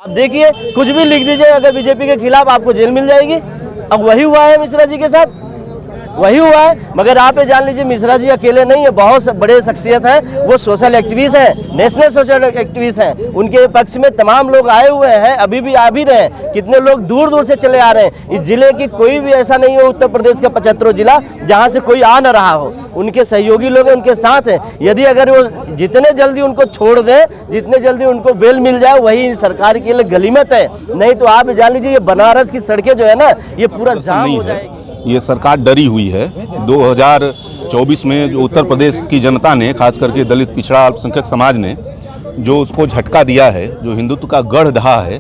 आप देखिए, कुछ भी लिख दीजिए अगर बीजेपी के खिलाफ, आपको जेल मिल जाएगी। अब वही हुआ है मिश्रा जी के साथ, वही हुआ है। मगर आप ये जान लीजिए, मिश्रा जी अकेले नहीं है, बहुत बड़े शख्सियत हैं, वो सोशल एक्टिविस्ट हैं, नेशनल सोशल एक्टिविस्ट हैं। उनके पक्ष में तमाम लोग आए हुए हैं, अभी भी आ भी रहे हैं। कितने लोग दूर दूर से चले आ रहे हैं। इस जिले की कोई भी ऐसा नहीं हो, उत्तर प्रदेश का 75 जिला, जहाँ से कोई आ न रहा हो। उनके सहयोगी लोग हैं, उनके साथ हैं। यदि अगर वो जितने जल्दी उनको छोड़ दें, जितने जल्दी उनको बेल मिल जाए, वही सरकार के लिए गनीमत है। नहीं तो आप जान लीजिए, ये बनारस की सड़कें जो है ना, ये पूरा जाम हो जाएगी। ये सरकार डरी हुई है। 2024 में जो उत्तर प्रदेश की जनता ने, खास करके दलित पिछड़ा अल्पसंख्यक समाज ने जो उसको झटका दिया है, जो हिंदुत्व का गढ़ ढहा है,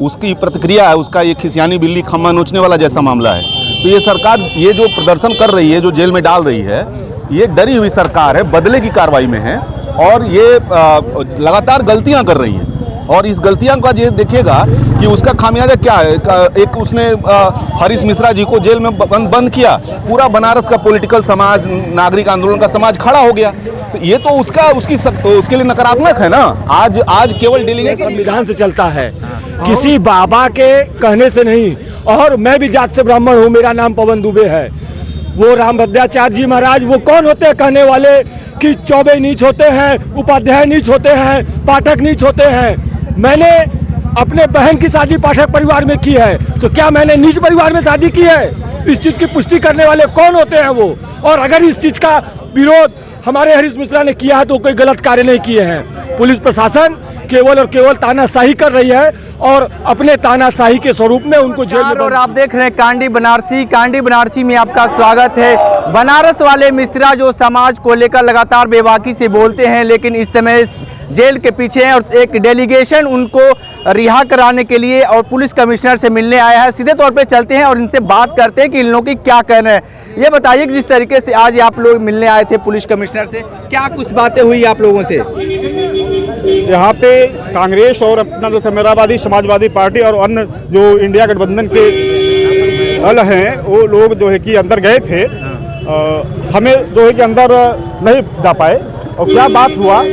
उसकी प्रतिक्रिया है। उसका ये खिसियानी बिल्ली खम्मा नोचने वाला जैसा मामला है। तो ये सरकार, ये जो प्रदर्शन कर रही है, जो जेल में डाल रही है, ये डरी हुई सरकार है, बदले की कार्रवाई में है और ये लगातार गलतियां कर रही है। और इस गलतियां का ये देखिएगा कि उसका खामियाजा क्या है। एक उसने हरीश मिश्रा जी को जेल में बंद किया, पूरा बनारस का पॉलिटिकल समाज, नागरिक आंदोलन का समाज खड़ा हो गया। तो ये तो उसके लिए नकारात्मक है ना। आज केवल डेलीगेशन संविधान से चलता है, किसी बाबा के कहने से नहीं। और मैं भी जात से ब्राह्मण हूँ, मेरा नाम पवन दुबे है। वो रामभद्राचार्य जी महाराज वो कौन होते हैं कहने वाले कि चौबे नीच होते हैं, उपाध्याय नीच होते हैं, पाठक नीच होते हैं। मैंने अपने बहन की शादी पाठक परिवार में की है, तो क्या मैंने नीच परिवार में शादी की है? इस चीज़ की पुष्टि करने वाले कौन होते हैं वो? और अगर इस चीज़ का विरोध हमारे हरीश मिश्रा ने किया है तो कोई गलत कार्य नहीं किए हैं। पुलिस प्रशासन केवल और केवल तानाशाही कर रही है और अपने तानाशाही के स्वरूप में उनको जेल में। और आप देख रहे हैं कांडी बनारसी में आपका स्वागत है। बनारस वाले मिश्रा जो समाज को लेकर लगातार बेबाकी से बोलते हैं, लेकिन इस समय जेल के पीछे हैं और एक डेलीगेशन उनको रिहा कराने के लिए और पुलिस कमिश्नर से मिलने आया है। सीधे तौर पे चलते हैं और इनसे बात करते हैं कि इन लोगों की क्या कहना है। ये बताइए कि जिस तरीके से आज आप लोग मिलने आए थे पुलिस कमिश्नर से, क्या कुछ बातें हुई आप लोगों से? यहाँ पे कांग्रेस और अपना जो समाजवादी समाजवादी पार्टी और अन्य जो इंडिया गठबंधन के दल हैं, वो लोग जो है कि अंदर गए थे। हमें जो है कि अंदर नहीं जा पाए। और क्या बात हुआ,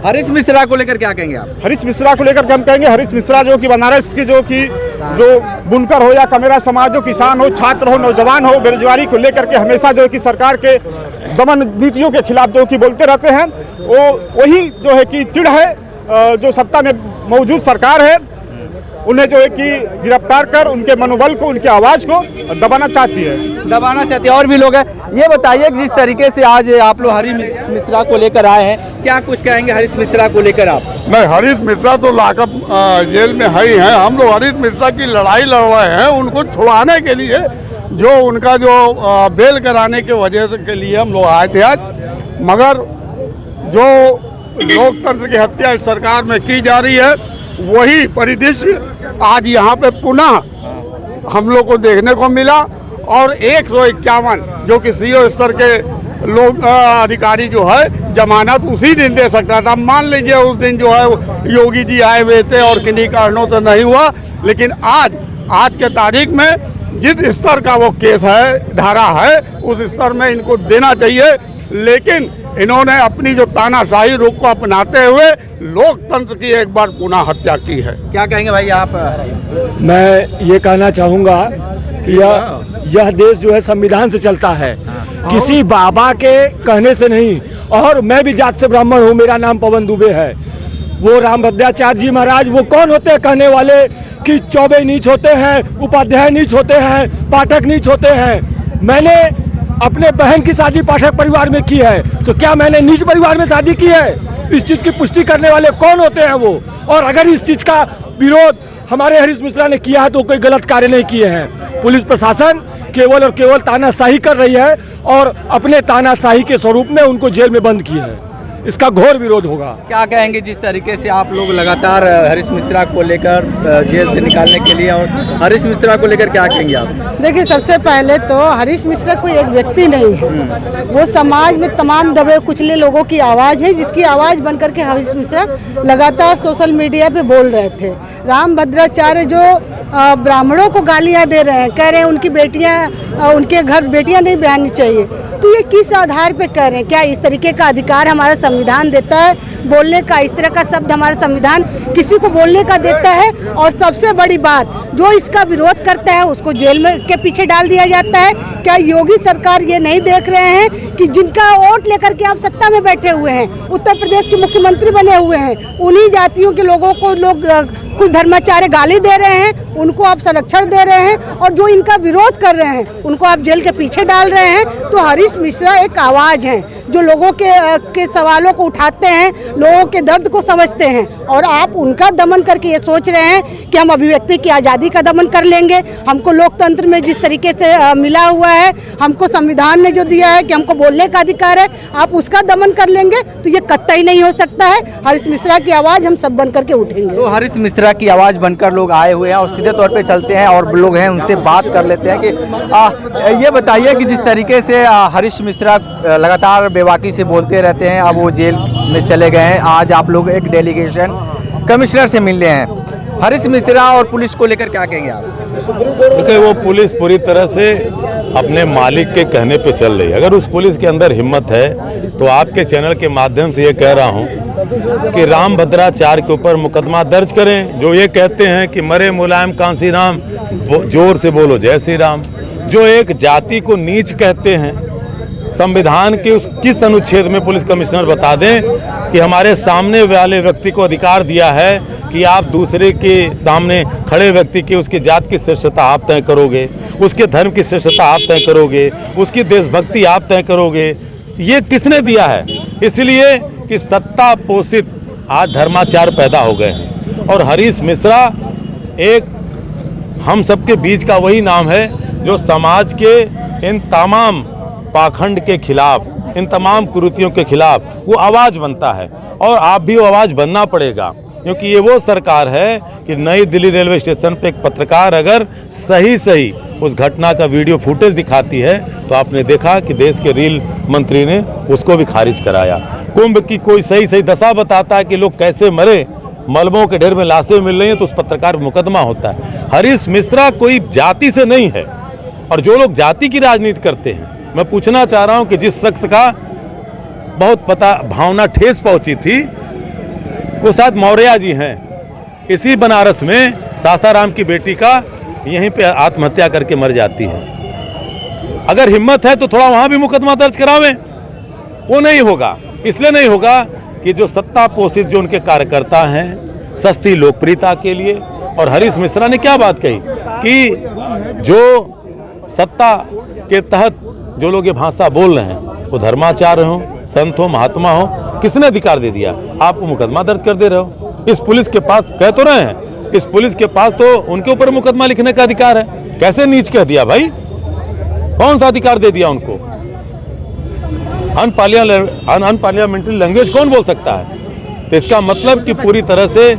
हरीश मिश्रा को लेकर क्या कहेंगे आप? हरीश मिश्रा को लेकर हम कहेंगे, हरीश मिश्रा जो कि बनारस की जो बुनकर हो या कमेरा समाज हो, किसान हो, छात्र हो, नौजवान हो, बेरोजगारी को लेकर के हमेशा जो कि सरकार के दमन नीतियों के खिलाफ जो कि बोलते रहते हैं। वो वही जो है कि चिढ़ है जो सत्ता में मौजूद सरकार है, उन्हें जो है कि गिरफ्तार कर उनके मनोबल को, उनकी आवाज़ को दबाना चाहती है। और भी लोग हैं। ये बताइए कि जिस तरीके से आज आप लोग हरीश मिश्रा को लेकर आए हैं, क्या कुछ कहेंगे हरीश मिश्रा को लेकर आप? नहीं, हरीश मिश्रा तो लाकअप जेल में है ही हैं। हम लोग हरीश मिश्रा की लड़ाई लड़ रहे हैं उनको छुड़ाने के लिए, जो उनका जो बेल कराने के वजह के लिए हम लोग आए थे आज। मगर जो लोकतंत्र की हत्या इस सरकार में की जा रही है, वही परिदृश्य आज यहाँ पे पुनः हम लोग को देखने को मिला। और 151 जो कि सीओ स्तर के लोग अधिकारी जो है जमानत उसी दिन दे सकता था। मान लीजिए उस दिन जो है योगी जी आए हुए थे और किन्हीं कारणों से नहीं हुआ, लेकिन आज के तारीख में जिस स्तर का वो केस है, धारा है, उस स्तर में इनको देना चाहिए। लेकिन इन्होंने अपनी जो तानाशाही रुख को अपनाते हुए लोकतंत्र की एक बार पुनः हत्या की है। क्या कहेंगे भाई आप? मैं ये कहना चाहूँगा कि यह देश जो है संविधान से चलता है, किसी बाबा के कहने से नहीं। और मैं भी जात से ब्राह्मण हूँ, मेरा नाम पवन दुबे है। वो रामभद्राचार्य जी महाराज वो कौन होते हैं कहने वाले कि चौबे नीच होते हैं, उपाध्याय नीच होते हैं, पाठक नीच होते हैं। मैंने अपने बहन की शादी पाठक परिवार में की है, तो क्या मैंने नीच परिवार में शादी की है? इस चीज़ की पुष्टि करने वाले कौन होते हैं वो? और अगर इस चीज़ का विरोध हमारे हरीश मिश्रा ने किया है तो कोई गलत कार्य नहीं किए हैं। पुलिस प्रशासन केवल और केवल तानाशाही कर रही है और अपने तानाशाही के स्वरूप में उनको जेल में बंद किए हैं। इसका घोर विरोध होगा। क्या कहेंगे जिस तरीके से आप लोग लगातार हरीश मिश्रा को लेकर जेल से निकालने के लिए, और हरीश मिश्रा को लेकर क्या कहेंगे आप? देखिए, सबसे पहले तो हरीश मिश्रा कोई एक व्यक्ति नहीं है, वो समाज में तमाम दबे कुचले लोगों की आवाज़ है, जिसकी आवाज़ बनकर के हरीश मिश्रा लगातार सोशल मीडिया पे बोल रहे थे। रामभद्राचार्य जो ब्राह्मणों को गालियाँ दे रहे हैं, कह रहे हैं उनकी बेटियाँ, उनके घर बेटियाँ नहीं बहनी चाहिए, तो ये किस आधार पे कर रहे हैं? क्या इस तरीके का अधिकार हमारा संविधान देता है बोलने का? इस तरह का शब्द हमारा संविधान किसी को बोलने का देता है? और सबसे बड़ी बात, जो इसका विरोध करता है उसको जेल में के पीछे डाल दिया जाता है। क्या योगी सरकार ये नहीं देख रहे हैं कि जिनका वोट लेकर के आप सत्ता में बैठे हुए हैं, उत्तर प्रदेश के मुख्यमंत्री बने हुए हैं, उन्हीं जातियों के लोगों को लोग कुछ धर्माचार्य गाली दे रहे हैं, उनको आप संरक्षण दे रहे हैं, और जो इनका विरोध कर रहे हैं उनको आप जेल के पीछे डाल रहे हैं। तो हरीश मिश्रा एक आवाज़ है जो लोगों के सवालों को उठाते हैं, लोगों के दर्द को समझते हैं, और आप उनका दमन करके ये सोच रहे हैं कि हम अभिव्यक्ति की आज़ादी का दमन कर लेंगे। हमको लोकतंत्र में जिस तरीके से मिला हुआ है, हमको संविधान ने जो दिया है कि हमको बोलने का अधिकार है, आप उसका दमन कर लेंगे, तो ये कतई नहीं हो सकता है। हरीश मिश्रा की आवाज़ हम सब बन करके उठेंगे। तो हरीश मिश्रा की आवाज़ बनकर लोग आए हुए हैं और सीधे तौर पे चलते हैं और लोग हैं उनसे बात कर लेते हैं कि ये बताइए कि जिस तरीके से हरीश मिश्रा लगातार बेबाकी से बोलते रहते हैं, अब वो जेल में चले गए हैं, आज आप लोग एक डेलीगेशन कमिश्नर से मिलने हैं, हरीश मिश्रा और पुलिस को लेकर क्या कहेंगे आप? देखिए, वो पुलिस पूरी तरह से अपने मालिक के कहने पे चल रही है। अगर उस पुलिस के अंदर हिम्मत है तो आपके चैनल के माध्यम से ये कह रहा हूँ कि राम भद्राचार्य के ऊपर मुकदमा दर्ज करें। जो ये कहते हैं कि मरे मुलायम कांसी राम, जोर से बोलो जय श्री राम। जो एक जाति को नीच कहते हैं, संविधान के उस किस अनुच्छेद में पुलिस कमिश्नर बता दें कि हमारे सामने वाले व्यक्ति को अधिकार दिया है कि आप दूसरे के सामने खड़े व्यक्ति की उसकी जात की श्रेष्ठता आप तय करोगे, उसके धर्म की श्रेष्ठता आप तय करोगे, उसकी देशभक्ति आप तय करोगे। ये किसने दिया है? इसलिए कि सत्ता पोषित आज धर्माचार पैदा हो गए हैं। और हरीश मिश्रा एक हम सबके बीच का वही नाम है जो समाज के इन तमाम पाखंड के खिलाफ, इन तमाम कुरीतियों के खिलाफ वो आवाज़ बनता है, और आप भी वो आवाज़ बनना पड़ेगा, क्योंकि ये वो सरकार है कि नई दिल्ली रेलवे स्टेशन पे एक पत्रकार अगर सही उस घटना का वीडियो फुटेज दिखाती है तो आपने देखा कि देश के रेल मंत्री ने उसको भी खारिज कराया। कुंभ की कोई सही दशा बताता है कि लोग कैसे मरे, मलबों के ढेर में लाशें मिल रही हैं तो उस पत्रकार पर मुकदमा होता है। हरीश मिश्रा कोई जाति से नहीं है, और जो लोग जाति की राजनीति करते हैं, मैं पूछना चाह रहा हूं कि जिस शख्स का बहुत भावना ठेस पहुंची थी वो शायद मौर्या जी हैं। इसी बनारस में सासाराम की बेटी का यहीं पे आत्महत्या करके मर जाती है। अगर हिम्मत है तो थोड़ा वहां भी मुकदमा दर्ज करावें। वो नहीं होगा, इसलिए नहीं होगा कि जो सत्ता पोषित जो उनके कार्यकर्ता हैं सस्ती लोकप्रियता के लिए। और हरीश मिश्रा ने क्या बात कही कि जो सत्ता के तहत जो लोग ये भाषा बोल रहे हैं वो धर्माचार्य हो, संत हो, महात्मा हो, किसने अधिकार दे दिया? आप मुकदमा दर्ज कर दे रहे हो। इस पुलिस के पास कह तो रहे हैं, इस पुलिस के पास तो उनके ऊपर मुकदमा लिखने का अधिकार है। कैसे नीच कह दिया भाई? कौन सा अधिकार दे दिया उनको? अनपार्लियामेंट्री लैंग्वेज कौन बोल सकता है? तो इसका मतलब कि पूरी तरह से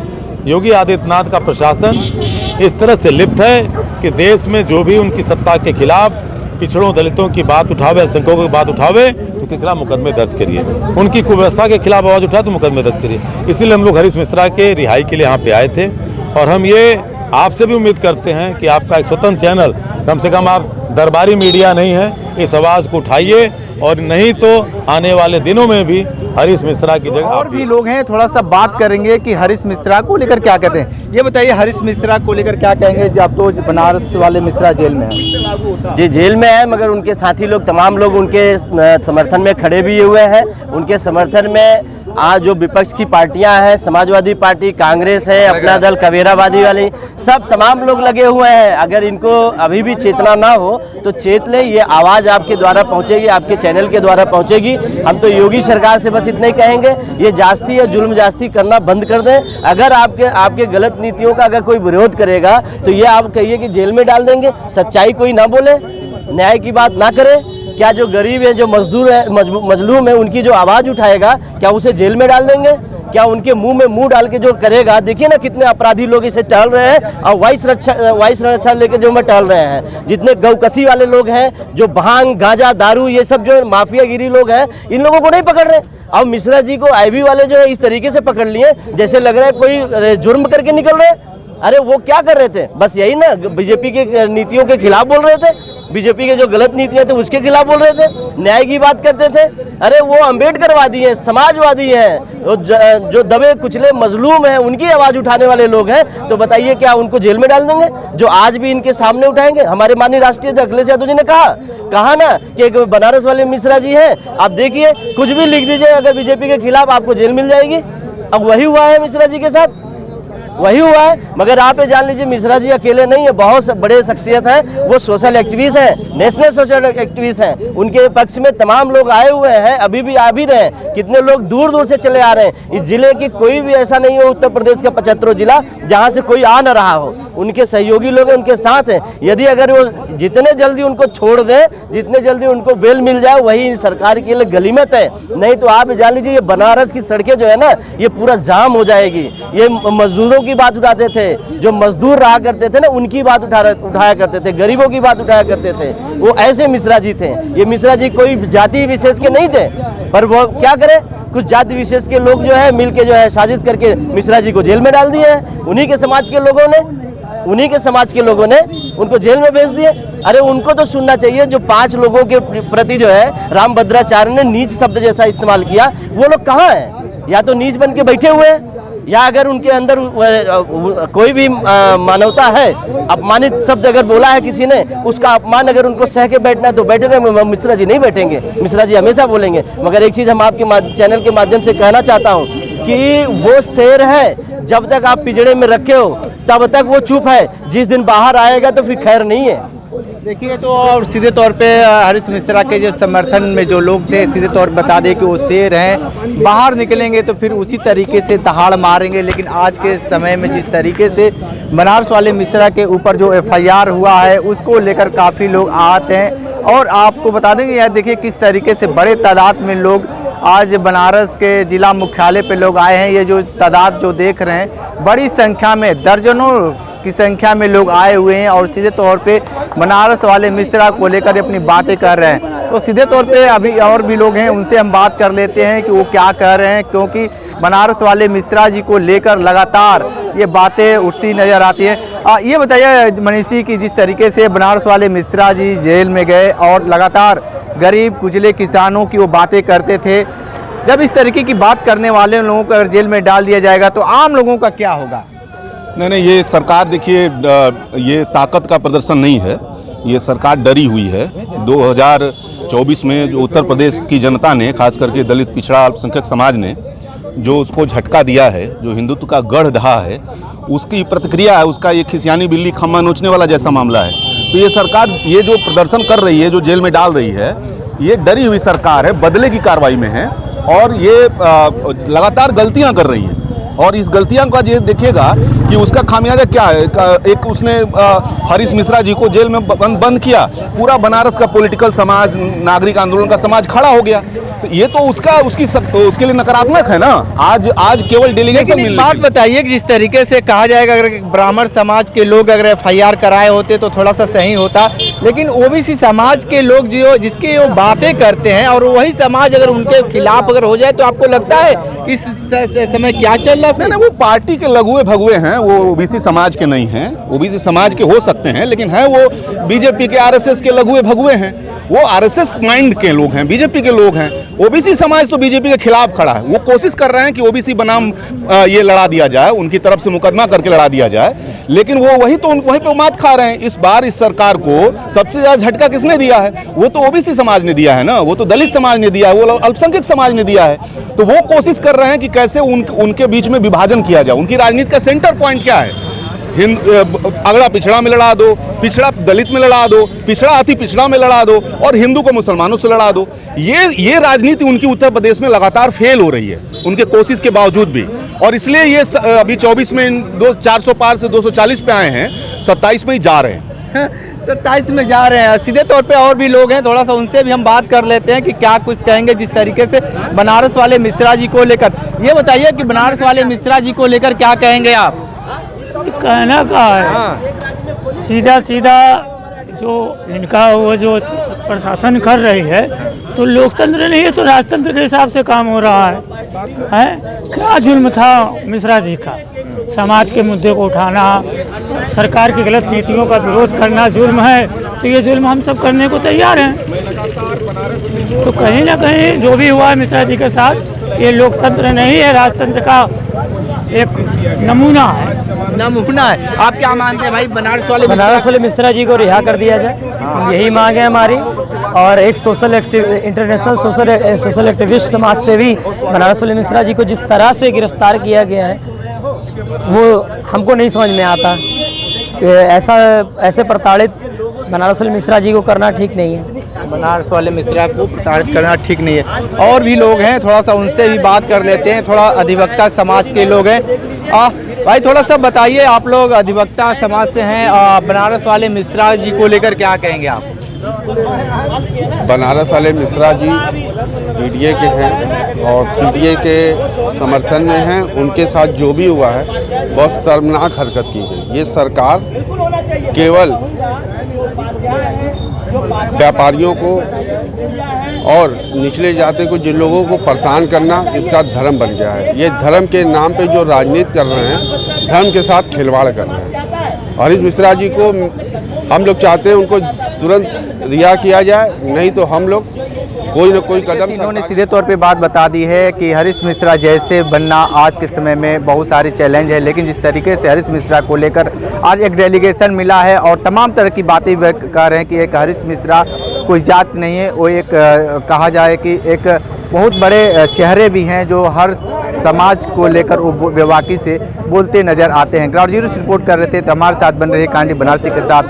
योगी आदित्यनाथ का प्रशासन इस तरह से लिप्त है कि देश में जो भी उनकी सत्ता के खिलाफ पिछड़ों दलितों की बात उठावे, अल्पसंख्यकों की बात उठावे तो उनके खिलाफ मुकदमे दर्ज करिए। उनकी कुव्यवस्था के खिलाफ आवाज़ उठाए तो मुकदमे दर्ज करिए। इसीलिए हम लोग हरीश मिश्रा के रिहाई के लिए यहाँ पे आए थे, और हम ये आपसे भी उम्मीद करते हैं कि आपका एक स्वतंत्र चैनल, कम से कम आप दरबारी मीडिया नहीं है, इस आवाज़ को उठाइए, और नहीं तो आने वाले दिनों में भी हरीश मिश्रा की जगह और भी लोग हैं, थोड़ा सा बात करेंगे कि हरीश मिश्रा को लेकर क्या कहते हैं। ये बताइए, हरीश मिश्रा को लेकर क्या कहेंगे जब तो बनारस वाले मिश्रा जेल में हैं? जी, जेल में है, मगर उनके साथी लोग, तमाम लोग उनके समर्थन में खड़े भी हुए हैं। उनके समर्थन में आज जो विपक्ष की पार्टियां हैं, समाजवादी पार्टी, कांग्रेस है, अपना दल, कबीराबादी वाली, सब तमाम लोग लगे हुए हैं। अगर इनको अभी भी चेतना ना हो तो चेत ले, ये आवाज़ आपके द्वारा पहुंचेगी, आपके चैनल के द्वारा पहुंचेगी। हम तो योगी सरकार से बस इतना ही कहेंगे, ये जास्ती या जुल्म जास्ती करना बंद कर दें। अगर आपके गलत नीतियों का अगर कोई विरोध करेगा तो ये आप कहिए कि जेल में डाल देंगे। सच्चाई कोई ना बोले, न्याय की बात ना करे। क्या जो गरीब है, जो मजदूर है, मजलूम है, उनकी जो आवाज़ उठाएगा, क्या उसे जेल में डाल देंगे? क्या उनके मुंह में मुंह डाल के जो करेगा? देखिए ना कितने अपराधी लोग इसे टहल रहे हैं, और वाइस रक्षा लेके जो में टहल रहे हैं। जितने गौकसी वाले लोग हैं, जो भांग, गांजा, दारू, ये सब जो माफियागिरी लोग हैं, इन लोगों को नहीं पकड़ रहे। अब मिश्रा जी को आईबी वाले जो है इस तरीके से पकड़ लिए जैसे लग रहा है कोई जुर्म करके निकल रहे। अरे वो क्या कर रहे थे? बस यही ना, बीजेपी के नीतियों के खिलाफ बोल रहे थे। बीजेपी के जो गलत नीतियां थे उसके खिलाफ बोल रहे थे, न्याय की बात करते थे। अरे वो अम्बेडकरवादी हैं, समाजवादी हैं, जो दबे कुचले मजलूम हैं, उनकी आवाज उठाने वाले लोग हैं। तो बताइए क्या उनको जेल में डाल देंगे, जो आज भी इनके सामने उठाएंगे? हमारे माननीय राष्ट्रीय अध्यक्ष अखिलेश यादव जी ने कहा ना कि एक बनारस वाले मिश्रा जी हैं, आप देखिए कुछ भी लिख दीजिए अगर बीजेपी के खिलाफ आपको जेल मिल जाएगी। अब वही हुआ है मिश्रा जी के साथ, वही हुआ है। मगर आप ये जान लीजिए मिश्रा जी अकेले नहीं है, बहुत बड़े शख्सियत हैं, वो सोशल एक्टिविस्ट हैं, नेशनल सोशल एक्टिविस्ट हैं। उनके पक्ष में तमाम लोग आए हुए हैं, अभी भी आ भी रहे हैं, कितने लोग दूर दूर से चले आ रहे हैं। इस जिले की कोई भी ऐसा नहीं हो, उत्तर प्रदेश का 75 जिला जहाँ से कोई आ न रहा हो। उनके सहयोगी लोग हैं, उनके साथ हैं। यदि अगर वो जितने जल्दी उनको छोड़ दें, जितने जल्दी उनको बेल मिल जाए, वही सरकार के लिए गलीमत है। नहीं तो आप जान लीजिए ये बनारस की सड़कें जो है ना, ये पूरा जाम हो जाएगी। ये मजदूरों की बात उठाते थे, जो मजदूर रहा करते थे ना, उनकी बात उठाया करते थे, गरीबों की बात उठाया करते थे। वो ऐसे मिश्रा जी थे। ये मिश्रा जी कोई जाति विशेष के नहीं थे, पर वो क्या करे, कुछ जाति विशेष के लोग जो है मिलके जो है साजिश करके मिश्रा जी को जेल में डाल दिए हैं। उन्हीं के समाज के लोगों ने उनको जेल में भेज दिए। अरे उनको तो सुनना चाहिए, जो 5 लोगों के प्रति जो है रामभद्राचार्य ने नीच शब्द जैसा इस्तेमाल किया, वो लोग कहाँ हैं? या तो नीच बन के बैठे हुए हैं, या अगर उनके अंदर कोई भी मानवता है, अपमानित शब्द अगर बोला है किसी ने, उसका अपमान अगर उनको सह के बैठना है तो बैठे रहे। मिश्रा जी नहीं बैठेंगे, मिश्रा जी हमेशा बोलेंगे। मगर एक चीज़ हम आपके चैनल के माध्यम से कहना चाहता हूँ कि वो शेर है, जब तक आप पिंजड़े में रखे हो तब तक वो चुप है, जिस दिन बाहर आएगा तो फिर खैर नहीं है। देखिए तो और सीधे तौर पे हरीश मिश्रा के जो समर्थन में जो लोग थे, सीधे तौर पर बता दें कि वो शेर हैं, बाहर निकलेंगे तो फिर उसी तरीके से दहाड़ मारेंगे। लेकिन आज के समय में जिस तरीके से बनारस वाले मिश्रा के ऊपर जो FIR हुआ है, उसको लेकर काफ़ी लोग आते हैं। और आपको बता देंगे यार, देखिए किस तरीके से बड़े तादाद में लोग आज बनारस के जिला मुख्यालय पे लोग आए हैं। ये जो तादाद जो देख रहे हैं, बड़ी संख्या में, दर्जनों की संख्या में लोग आए हुए हैं और सीधे तौर पे बनारस वाले मिश्रा को लेकर अपनी बातें कर रहे हैं। तो सीधे तौर पे अभी और भी लोग हैं, उनसे हम बात कर लेते हैं कि वो क्या कह रहे हैं, क्योंकि बनारस वाले मिश्रा जी को लेकर लगातार ये बातें उठती नजर आती हैं। ये बताइए मनीष जी की जिस तरीके से बनारस वाले मिश्रा जी जेल में गए और लगातार गरीब कुचले किसानों की वो बातें करते थे, जब इस तरीके की बात करने वाले लोगों को अगर जेल में डाल दिया जाएगा तो आम लोगों का क्या होगा? नहीं, ये सरकार देखिए, ये ताकत का प्रदर्शन नहीं है, ये सरकार डरी हुई है। 2024 में जो उत्तर प्रदेश की जनता ने, खास करके दलित पिछड़ा अल्पसंख्यक समाज ने जो उसको झटका दिया है, जो हिंदुत्व का गढ़ ढहा है, उसकी प्रतिक्रिया है, उसका ये खिसियानी बिल्ली खम्मा नोचने वाला जैसा मामला है। तो ये सरकार ये जो प्रदर्शन कर रही है, जो जेल में डाल रही है, ये डरी हुई सरकार है, बदले की कार्रवाई में है और ये लगातार गलतियां कर रही है। और इस गलतियां का ये देखिएगा कि उसका खामियाजा क्या है। एक उसने हरीश मिश्रा जी को जेल में बंद किया, पूरा बनारस का पॉलिटिकल समाज, नागरिक आंदोलन का समाज खड़ा हो गया। तो ये तो उसके लिए नकारात्मक है ना। आज केवल डेलीगेशन मिलने। बात बताइए कि जिस तरीके से कहा जाएगा, अगर ब्राह्मण समाज के लोग अगर FIR कराए होते तो थोड़ा सा सही होता, लेकिन OBC समाज के लोग जो जिसकी वो बातें करते हैं और वही समाज अगर उनके खिलाफ अगर हो जाए तो आपको लगता है इस समय क्या चल रहा है? नहीं, वो पार्टी के लघुए भगुए हैं, वो OBC समाज के नहीं हैं। OBC समाज के हो सकते हैं, लेकिन है वो BJP के RSS के लघुए भगुए हैं। वो RSS माइंड के लोग हैं, BJP के लोग हैं। OBC समाज तो BJP के खिलाफ खड़ा है। वो कोशिश कर रहे हैं कि OBC बनाम ये लड़ा दिया जाए, उनकी तरफ से मुकदमा करके लड़ा दिया जाए, लेकिन वो वहीं पे मात खा रहे हैं। इस बार इस सरकार को सबसे ज्यादा झटका किसने दिया है? वो तो OBC समाज ने दिया है ना, वो तो दलित समाज ने दिया है, वो अल्पसंख्यक समाज ने दिया है। तो वो कोशिश कर रहे हैं कि कैसे उनके बीच में विभाजन किया जाए। उनकी राजनीति का सेंटर पॉइंट क्या है? अगड़ा पिछड़ा में लड़ा दो, पिछड़ा दलित में लड़ा दो, पिछड़ा अति पिछड़ा में लड़ा दो और हिंदू को मुसलमानों से लड़ा दो। ये राजनीति उनकी उत्तर प्रदेश में लगातार फेल हो रही है, उनके कोशिश के बावजूद भी। और इसलिए ये अभी 24 में 400 पार से 240 पे आए हैं, 27 में ही जा रहे हैं। 27 में जा रहे हैं। सीधे तौर पे और भी लोग हैं, थोड़ा सा उनसे भी हम बात कर लेते हैं कि क्या कुछ कहेंगे जिस तरीके से बनारस वाले मिश्रा जी को लेकर। ये बताइए कि बनारस वाले मिश्रा जी को लेकर क्या कहेंगे आप? कहना का है, सीधा सीधा जो इनका वो जो प्रशासन कर रही है, तो लोकतंत्र नहीं है तो राजतंत्र के हिसाब से काम हो रहा है। क्या जुल्म था मिश्रा जी का? समाज के मुद्दे को उठाना, सरकार की गलत नीतियों का विरोध करना जुर्म है। तो ये जुल्म हम सब करने को तैयार हैं। तो कहीं ना कहीं जो भी हुआ है मिश्रा जी के साथ, ये लोकतंत्र नहीं है, राजतंत्र का एक नमूना है। नमूना है। आप क्या मानते हैं भाई, बनारस वाले मिश्रा जी को रिहा कर दिया जाए, यही मांग है हमारी। और एक इंटरनेशनल सोशल एक्टिविस्ट समाज सेवी बनारस वाले मिश्रा जी को जिस तरह से गिरफ्तार किया गया है, वो हमको नहीं समझ में आता। ऐसे प्रताड़ित बनारस वाले मिश्रा जी को करना ठीक नहीं है। बनारस वाले मिश्रा को प्रताड़ित करना ठीक नहीं है। और भी लोग हैं, थोड़ा सा उनसे भी बात कर लेते हैं। थोड़ा अधिवक्ता समाज के लोग हैं। भाई थोड़ा सा बताइए, आप लोग अधिवक्ता समाज से हैं, बनारस वाले मिश्रा जी को लेकर क्या कहेंगे आप? बनारस वाले मिश्रा जी पीडीए के हैं और पीडीए के समर्थन में हैं। उनके साथ जो भी हुआ है बहुत शर्मनाक हरकत की गई। ये सरकार केवल व्यापारियों को और निचले जाति को, जिन लोगों को परेशान करना, इसका धर्म बन गया है। ये धर्म के नाम पे जो राजनीति कर रहे हैं, धर्म के साथ खिलवाड़ कर रहे हैं। हरीश मिश्रा जी को हम लोग चाहते हैं उनको तुरंत रिहा किया जाए, नहीं तो हम लोग कोई न कोई कदम। इन्होंने सीधे तौर पे बात बता दी है कि हरीश मिश्रा जैसे बनना आज के समय में बहुत सारे चैलेंज है, लेकिन जिस तरीके से हरीश मिश्रा को लेकर आज एक डेलीगेशन मिला है और तमाम तरह की बातें कर रहे हैं कि एक हरीश मिश्रा कोई जात नहीं है, वो एक कहा जाए कि एक बहुत बड़े चेहरे भी हैं जो हर समाज को लेकर वो बेबाकी से बोलते नजर आते हैं। ग्राउंड जीरो से रिपोर्ट कर रहे थे, तो हमारे साथ बन रहे कांडी बनारसी के साथ।